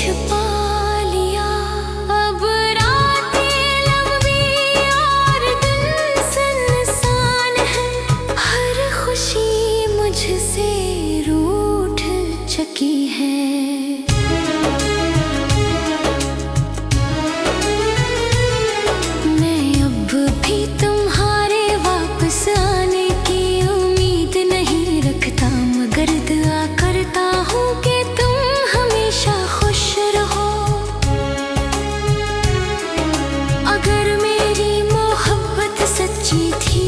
छुपा लिया। अब रातें लंबी और दिन सुनसान है, हर खुशी मुझसे रूठ चुकी है। मैं अब भी तुम्हारे वापस आने की उम्मीद नहीं रखता, मगर दुआ करता हूँ कि तुम हमेशा खुश रहो। अगर मेरी मोहब्बत सच्ची थी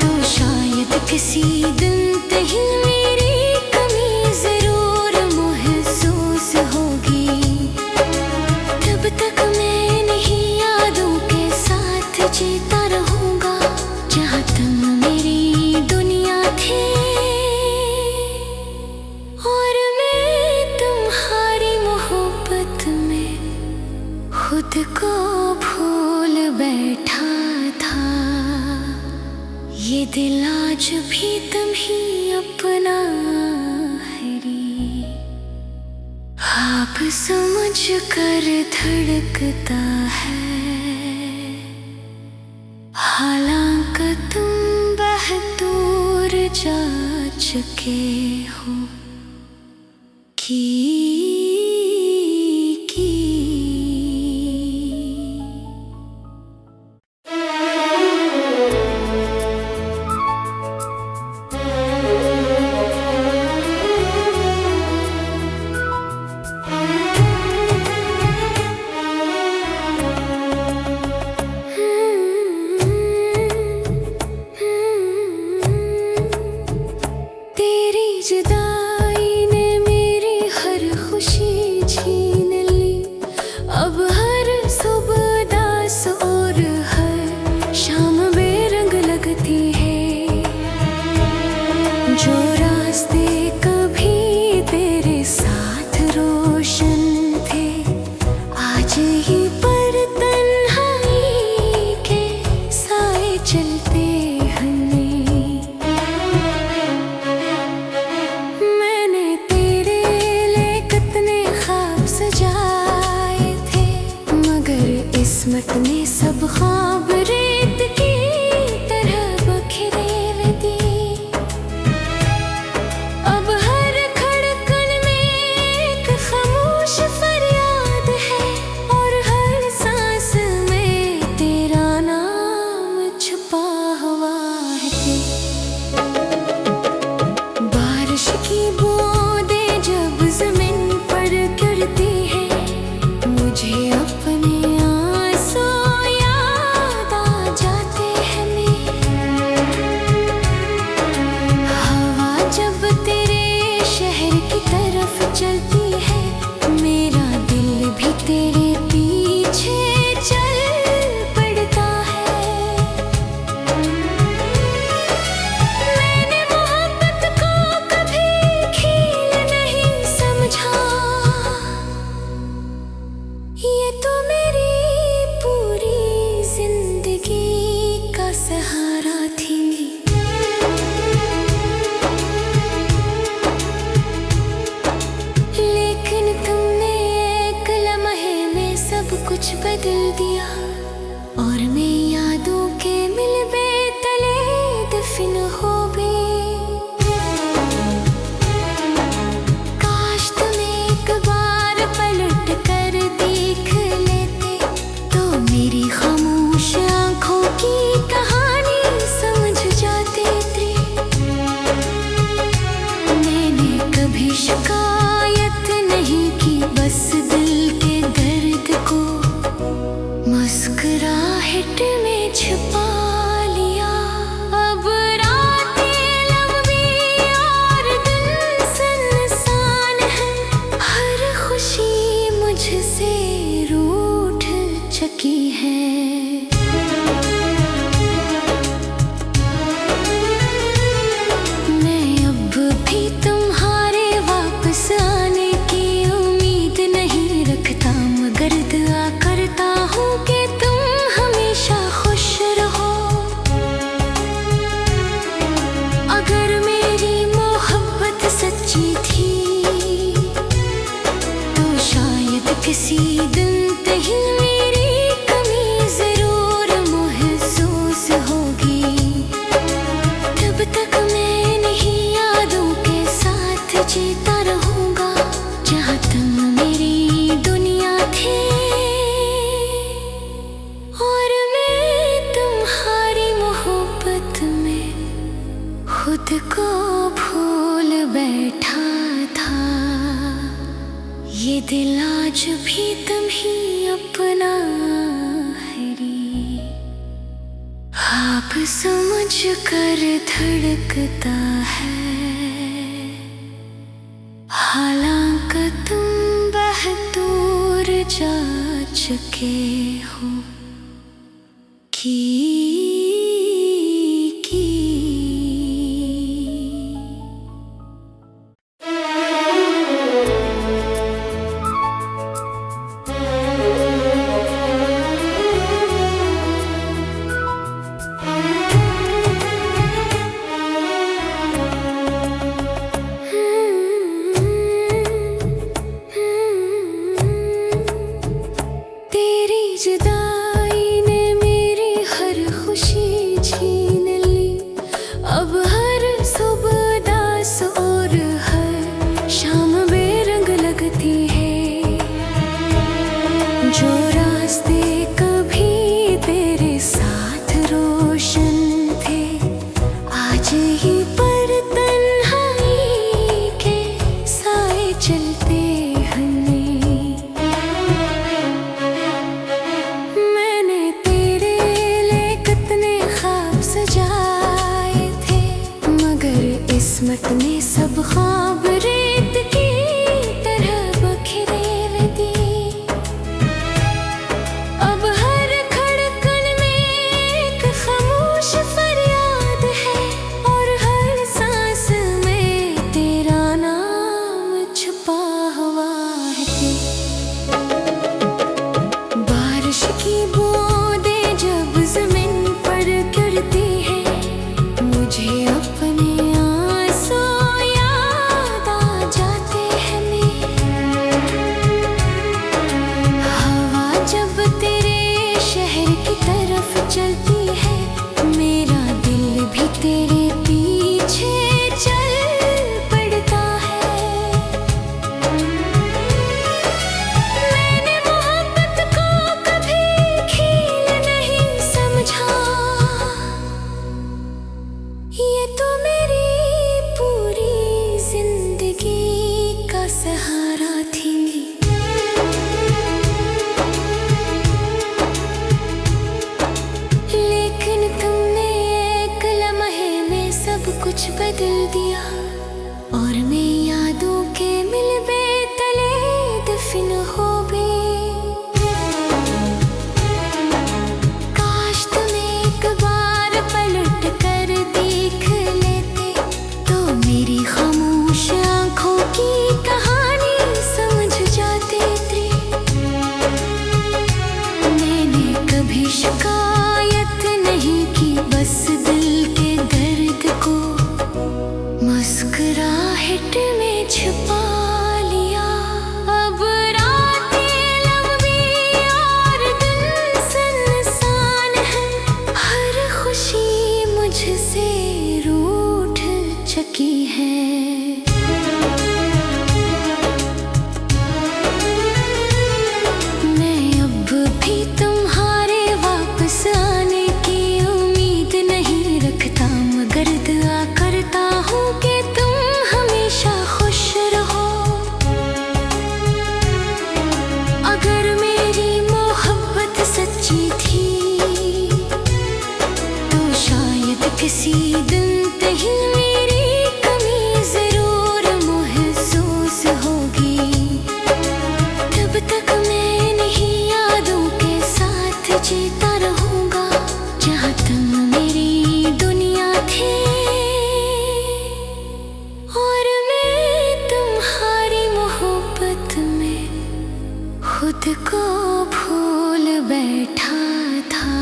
तो शायद किसी दिन कहीं मेरी कमी जरूर महसूस होगी। तब तक मैं इन्हीं यादों के साथ जीता रहूंगा, जहाँ तुम मेरी दुनिया थी और मैं तुम्हारी मोहब्बत में खुद को भूल बैठा था। ये दिल आज भी तुम ही अपना है रे, आप समझ कर धड़कता है। हालांकि तुम बहुत दूर जा चुके हो कि तेरी जुदाई ने मेरी हर खुशी छीन ली। अब हर सुबह उदास और हर शाम बेरंग लगती है। जो रास्ते कभी तेरे साथ रोशन थे, आज ही पर तन्हाई के साए चलते किस्मत ने सब ख्वाब रेत की तरह बखेरे दी। अब हर धड़कन में एक खामोश फरियाद है और हर सांस में तेरा नाम छुपा हुआ है। बारिश की बूंदें जब जमीन पर गिरती है, मुझे अपने चलती है, मेरा दिल भी तेरे पीछे चल पड़ता है। मैंने मोहब्बत को कभी खेल नहीं समझा, ये तो मेरी पूरी जिंदगी का सहारा थी। कुछ बदल दिया और मैं यादों के मिलबे तले दफन हो गई। काश तुम एक बार पलट कर देख लेते तो मेरी खामोश आंखों की कहानी समझ जाते थे। मैंने कभी शिकायत नहीं की, बस दिल के दर्द को मुस्कुरा ये दिल आज भी तुम ही अपना है रे, आप समझ कर धड़कता है, हालांकि तुम बहदूर जा चुके हो की जुदाई ने मेरी हर खुशी छीन ली, अब हर सुबह दास और हर शाम बेरंग लगती है। जो रास्ते कभी तेरे साथ रोशन थे, आज ही पर तन्हाई के साए चलते किस्मत ने सब ख्वाब रेत की तरह बखेर दी। अब हर धड़कन में एक खामोश फरियाद है, और हर सांस में तेरा नाम छुपा हुआ है। बारिश की बूंदें जब जमीन पर गिरती है, मुझे अपने चलती है, मेरा दिल भी तेरे पीछे चल पड़ता है। मैंने मोहब्बत को कभी खेल नहीं समझा, ये तो मेरी पूरी जिंदगी का सहारा थी। कुछ बदल दिया, और मैं यादों के मिलबे तले दफन हो गई। काश तुम एक बार पलट कर देख लेते, तो मेरी खामोश आंखों की कहानी समझ जाते थे। मैंने कभी शिकायत नहीं की, बस दिल के दर्द को मुस्कुराहट में छुपा लिया। अब रातें लंबी और दिन सुनसान है, हर खुशी मुझसे रूठ चुकी है। मैं अब भी तुम्हारे वापस आने की उम्मीद नहीं रखता, मगर दुआ करता हूँ कि तुम हमेशा खुश रहो। अगर मेरी मोहब्बत सच्ची थी, तो शायद किसी दिन कहीं मेरी कमी जरूर महसूस होगी। तब तक मैं नहीं यादों के साथ जीता रहूँगा, जहाँ तुम मेरी दुनिया थी, और मैं तुम्हारी मोहब्बत में खुद को भूल बैठा था।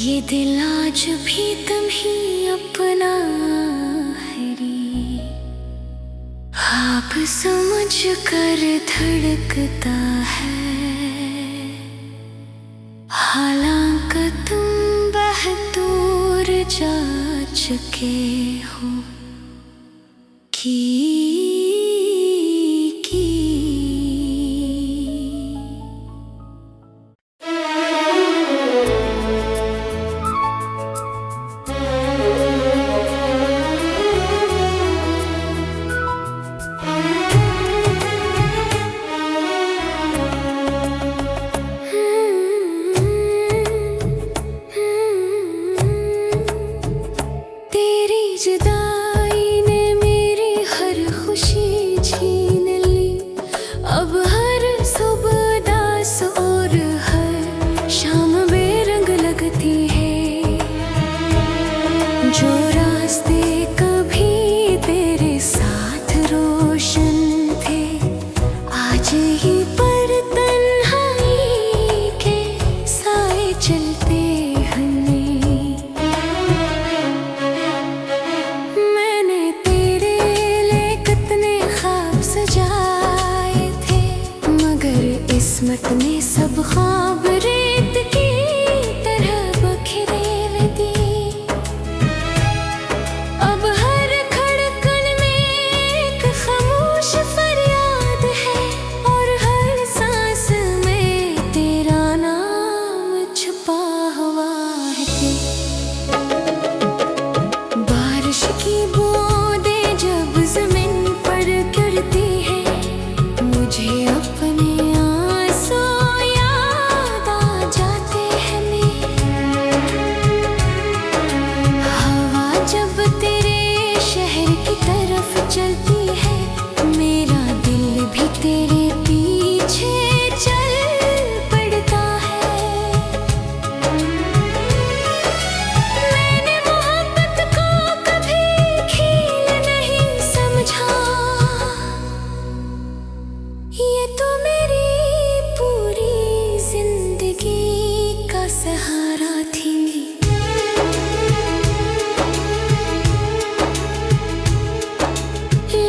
ये दिल आज भी तुम ही अपना है रे, आप समझ कर धड़कता है, हालांकि तुम बहदूर जा चुके हो की किस्मत ने सब ख्वाब रेत की तरह बखेरे दी। अब हर धड़कन में एक खामोश फरियाद है और हर सांस में तेरा नाम छुपा हुआ है। बारिश की बूंदें जब जमीन पर गिरती है, मुझे अपने आंसू याद आ जाते हैं। हवा जब तेरे शहर की तरफ चलती है, मेरा दिल भी तेरे पीछे चल पड़ता है। मैंने मोहब्बत को कभी खेल नहीं समझा, ये तो मेरी पूरी जिंदगी का सहारा थी।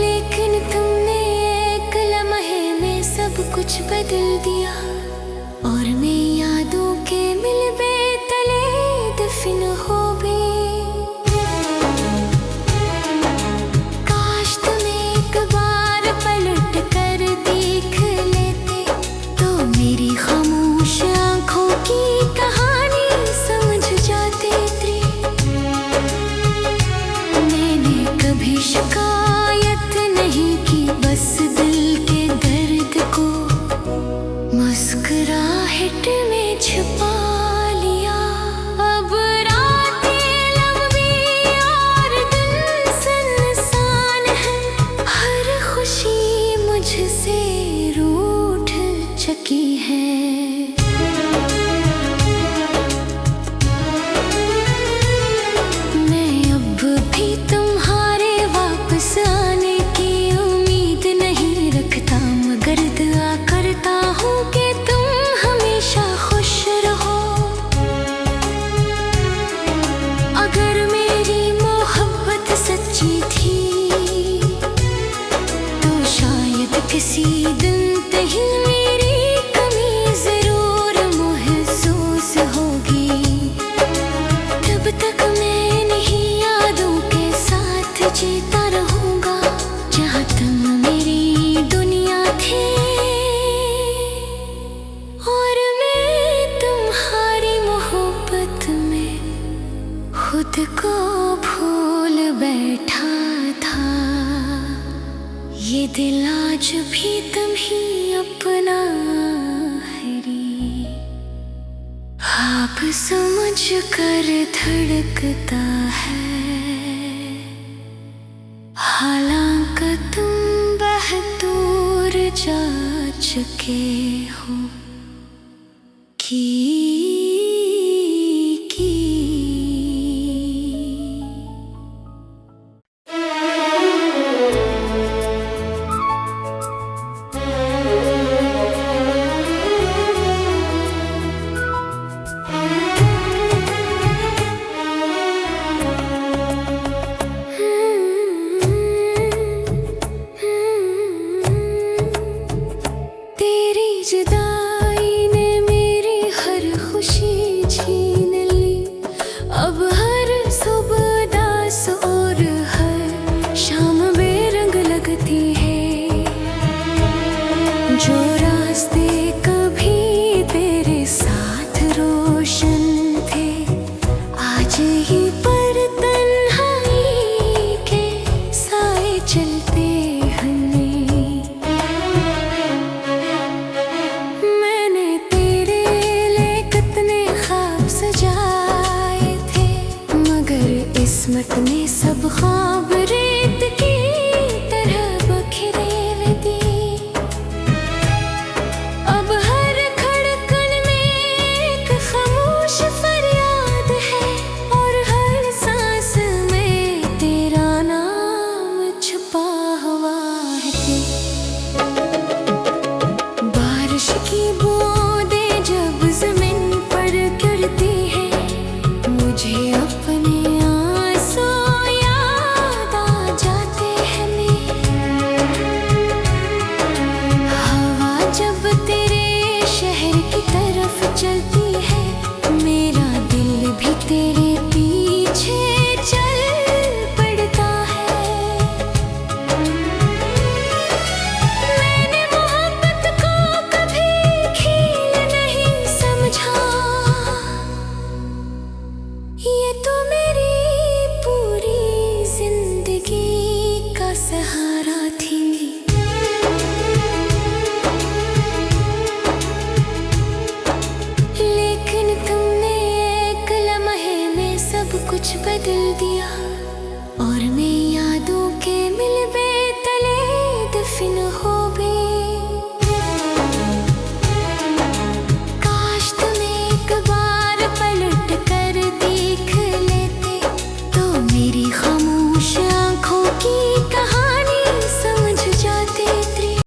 लेकिन तुमने एक लम्हे में सब कुछ बदल दिया और मैं यादों के मिलबे तले दफन हो गई। काश तुम एक बार पलट कर देख लेते तो मेरी खामोश आंखों की कहानी समझ जाते थे। मैंने कभी शिकायत नहीं की, बस दिल के दर्द को मुस्कुराहट में छुपा लिया। अब रातें लंबी और दिन सुनसान है, हर खुशी मुझसे रूठ चुकी है। मैं अब भी तुम्हारे वापस आने की उम्मीद नहीं रखता, मगर दुआ करता हूँ कि तुम हमेशा खुश रहो। अगर मेरी मोहब्बत सच्ची थी तो शायद किसी दिन कहीं मेरी कमी जरूर महसूस होगी। तब तक मैं नहीं यादों के साथ जीता रहूंगा, जहाँ तुम मेरी दुनिया थे और मैं तुम्हारी मोहब्बत में खुद को भूल बैठा था। ये दिल आज भी तुम ही अपना है रे, आप समझ कर धड़कता है। हालांकि तुम बहदूर जा चुके हो की तेरी जुदाई ने मेरी हर खुशी छीन ली। अब हर सुबह उदास और हर शाम बेरंग लगती है। जो